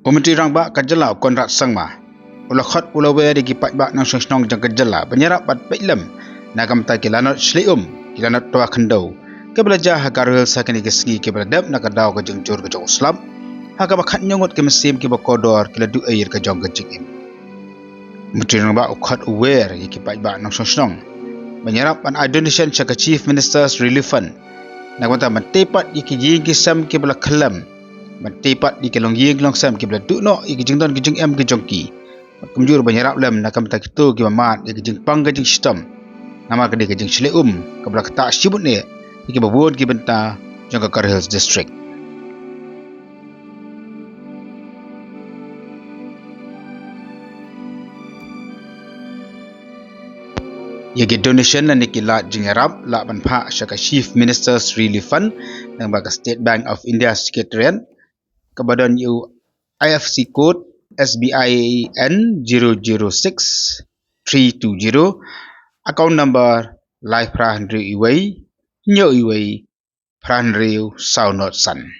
Pementeri Rangba kajala konrat sangma. Ulakhat ulawe di kipat bak nang song jang kajala penyerap bat Rilum nagam ta ki Lanot Shlei ki Lanot tua khendau. Ke belajar Garo sakini kesgi ke beladap nak kadau ke jengjur ke jong Islam. Haka bakhat nyongot ke mesim ke bakodor ke ladu air ke jong ke jingim. Menteri Rangba ukhat aware di kipat bak nang song menyerap an donation ke Chief Minister's Relief Fund. Nagam ta mentepat iki jing kisam ke bela kelam. Mentepat di kelong yeng long sam ke bela dukno iki jingdon ke jing em ke jongki. Kemjur banyarap lem nakam tak itu ki mamat ke jing pang ke jing sistem. Nama ke jing Shlei ke bela ketak sibut ni iki babon ki benta jong ke Garo Hills District. Yagi donation na nikilat jing Ïarap la banpa syaka Chief Minister's Relief Fund nang baga State Bank of India Secretariat kebadan yu IFC code SBIN 006320 account number live prahandri iway nyo iway prahandri saunot san.